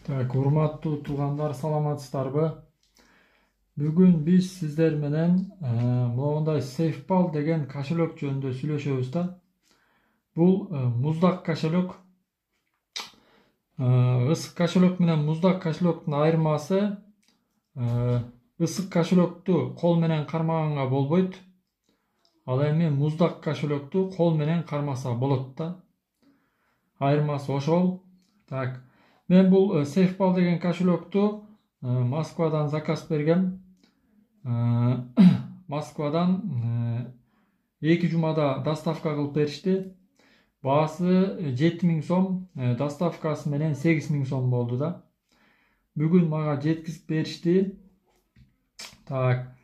Так, урматтуу туугандар, саламатсыздарбы? Бүгүн биз сиздер менен моундай SafePal деген кошелек жөнүндө сүйлөшөбүз да. Бул муздак кошелек. Ысык кошелек менен муздак кошелектин айырмасы ысык кошелекту кол менен кармаганга болбойт. Ал эми муздак кошелекту кол менен кармаса болот да. Айырмасы ошол. Так, мен бул SafePal деген кошелекту Москвадан заказ бергем. Москвадан 2 жумада доставка кылып беришти. Баасы 7000 сом, доставкасы менен 8000 сом болду да. Бүгүн мага жеткизип беришти. Так.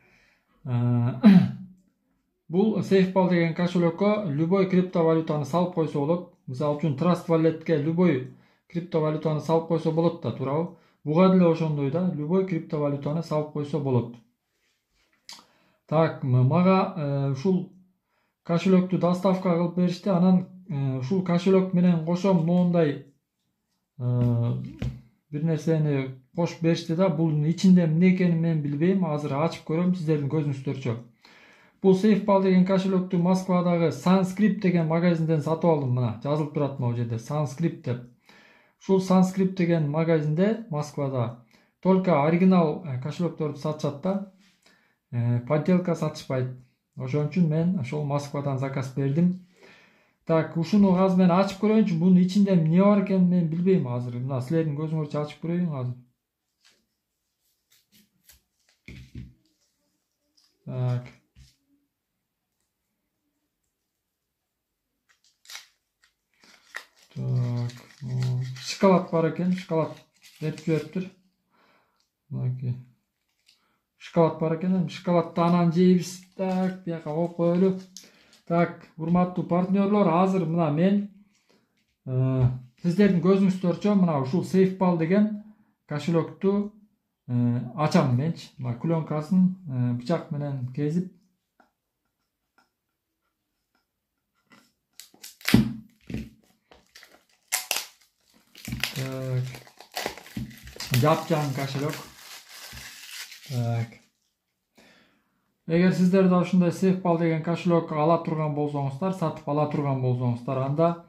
Бул SafePal деген кошелекке любой криптовалютаны салып койсо болот. Мисалы үчүн Trust Wallet'ке любой криптовалютаны салып койсо болот да, туурабы? Буга деле ошондой да, любой криптовалютаны салып койсо болот. Так, мага ушул кошелекту доставка кылып беришти. Анан ушул кошелек менен кошо моундай бир нерсени кошуп беришти да. Бунун ичинде эмне экенин мен билбейм. Азыр ачып көрөм, сиздердин көзүңүздөрчө. Бул SafePal деген кошелекту Москвадагы Sunscript деген магазинден сатып алдым. Мына жазылып турат могу жерде Sunscript деп. Ушул Sunscript деген магазинде Москвада только оригинал кошелектерди сатышат да. Подделка сатышпайт. Ошон үчүн мен ошол Москвадан заказ бердим. Так, ушуну азыр мен ачып көрөйүнчү. Бунун ичинде эмне бар экенин мен билбейм азыр. Мына силердин көзүңөрчө ачып көрөйүн азыр. Так. Так, шоколад бар экен, шоколад берип жибериптир. Мынакей. Шоколад бар экен, шоколадты анан жейбиз. Так, бияка коюп коелу. Так, урматтуу партнерлор, азыр мына мен сиздердин көзүңүздөрчө мына ушул SafePal деген кошелекту ачам менчи. Мына пленкасын бычак менен кезип жапжаң кошелек. Так. Эгер сиздер да ушундай SafePal деген кошелек ала турган болсоңуздар, сатып ала турган болсоңуздар, анда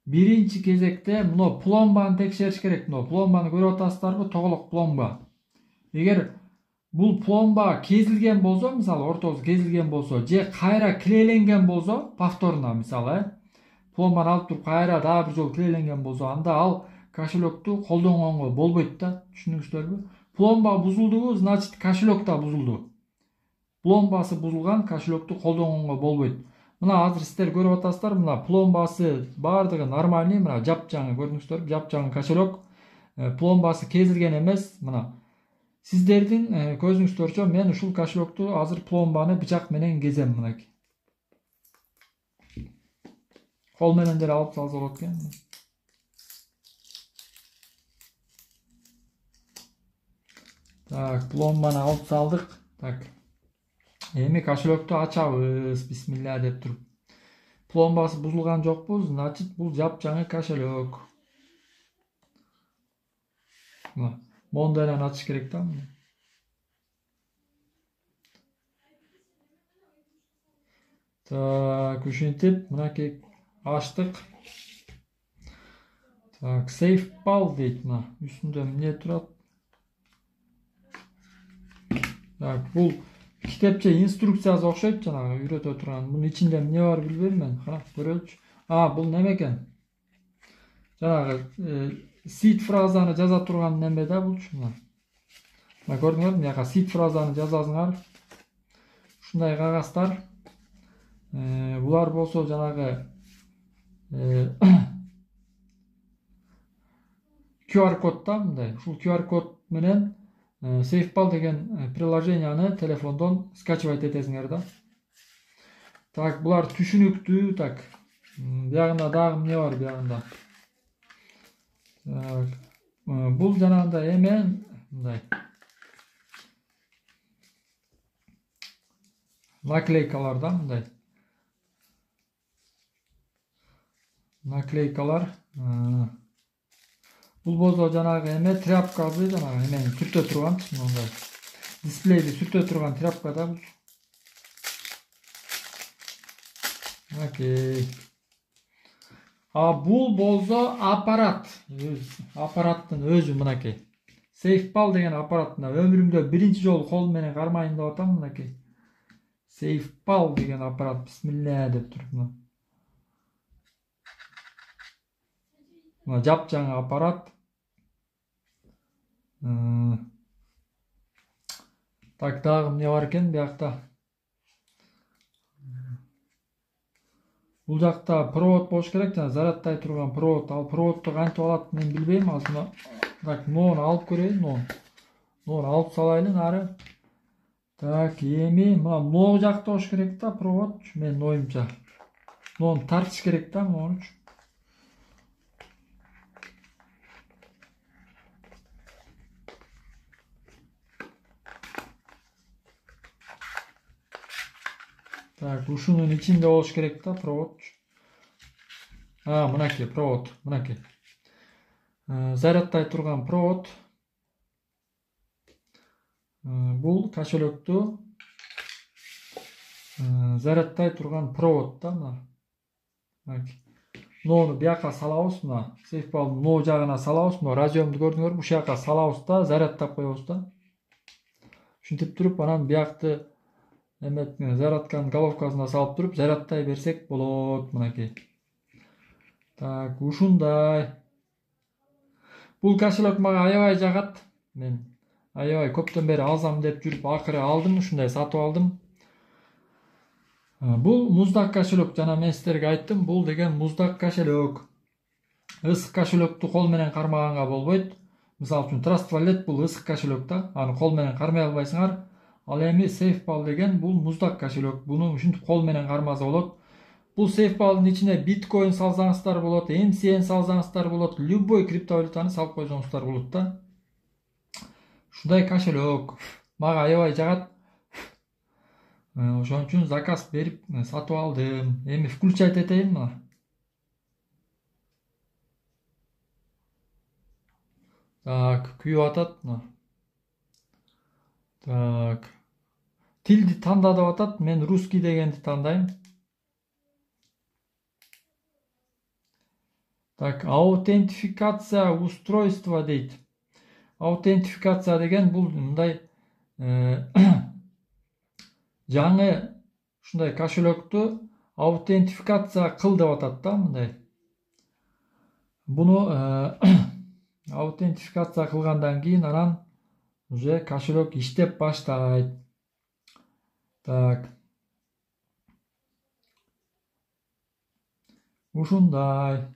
биринчи кезекте мына пломбаны текшериш керек. Мына пломбаны көрүп атасыздарбы? Тоголок пломба. Эгер бул пломба кезилген болсо, мисалы ортосу кезилген болсо, же кайра киреленген болсо, повторно мисалы, пломбаны алып туруп кайра дагы бир жолу киреленген болсо, анда ал кошелекту колдонгонго болбойт да. Түшүндүңүздөрбү? Пломба бузулдубу, значит кошелек да бузулду. Пломбасы бузулган кошелекту колдонгонго болбойт. Мына азыр сиздер көрүп атасыздар, мына пломбасы бардыгы нормальный, мына жапжаңы көрдүңүздөрбү? Жапжаң кошелек. Пломбасы кезилген эмес, мына. Сиздердин көзүңүздөрчө мен ушул кошелекту азыр пломбаны бычак менен кезем мынакей. Кол менен деле алып салса болот экен. Так, пломбаны алып салдык. Так. Эми кошелекту ачабыз, бисмилля деп туруп. Пломбасы бузулган жокпу, значит бул жапжаңы кошелек. Мына моундай эле ачыш керек да. Так, ушинтип мынакей ачтык. Так, SafePal дейт мына. Үстүндө эмне турат? Так, бул китепче инструкциясы окшойт, жанагы үйрөтө турган. Бунун ичинде эмне бар билбейм мен. Кара, көрөлүчү. Бул неме экен? Жанагы сид фразаны жаза турган неме да булчу. Мына көрдүңөрбү? Мына сид фразаны жазасыңар. Ушундай кагаздар. Булар болсо жанагы QR код да, мындай. Ушул QR код менен SafePal деген приложенияны телефондон скачивать этесиңер да. Так, булар түшүнүктүү. Так, биягында дагы эмне бар биягында? Так, бул жанагындай эме мындай наклейкалар да, мындай. Наклейкалар. Бул болсо жанагы эме тряпкабы, жанагы эмени сүртө турган мындай дисплейди сүртө турган тряпка да бул. Окей. Бул болсо аппарат. Аппараттын өзү мынакей. SafePal деген аппараттына өмүрүмдө биринчи жолу кол менен кармайын деп атам мынакей. SafePal деген аппарат, бисмилля деп туруп мына жапжаңы аппарат. Так, дагы эмне бар экен биякта? Бул жакта провод болуш керек, жана зарядтай турган провод. Ал проводду кантип алат мен билбейм. Ал так, нону алып көрөйүн, нону алып салайлы нары. Так, эми мына могу жакта болуш керек да провод, менин оюмча. Нону тартыш керек да могу. Так, ушунун ичинде болуш керек да провод. Мынакей провод, мынакей. Зарядтай турган провод. Бул кошелекту зарядтай турган провод да мына. Нону бияка салабыз, мына SafePal могу жагына салабыз, мына радиомду көрдүңөрбү, ушул жака салабыз да, зарядтап коебуз да. Ушинтип туруп, анан биякты зарядканын головкасына салып туруп, зарядтай берсек болот мынакей. Так, ушундай. Бул кошелек мага аябай жагат. Мен аябай көптөн бери алсам деп жүрүп, акыры алдым, ушундай сатып алдым. Бул муздак кошелек, жана мен силерге айттым, бул деген муздак кошелек. Ысык кошелекту кол менен кармаганга болбойт. Мисалы үчүн Trust Wallet бул ысык кошелек да, аны кол менен кармай албайсыңар. Ал эми SafePal деген бул муздак кошелек. Буну ушинтип кол менен кармаса болот. Бул SafePal'дын ичине биткоин салсаңыздар болот, MCN салсаңыздар болот, любой криптовалютаны салып койсоңуздар болот да. Ушундай кошелек мага аябай жагат. Ошон үчүн заказ берип сатып алдым. Эми включать этейин мына. Так, күйүп атат мына. Так. Тилди танда деп атат. Мен русский дегенди тандайм. Так, аутентификация устройства дейт. Аутентификация деген бул мындай жаңы ушундай кошелекту аутентификация кыл деп атат да мындай. Буну аутентификация кылгандан кийин анан уже кошелек иштеп баштайт. Так. Ушундай.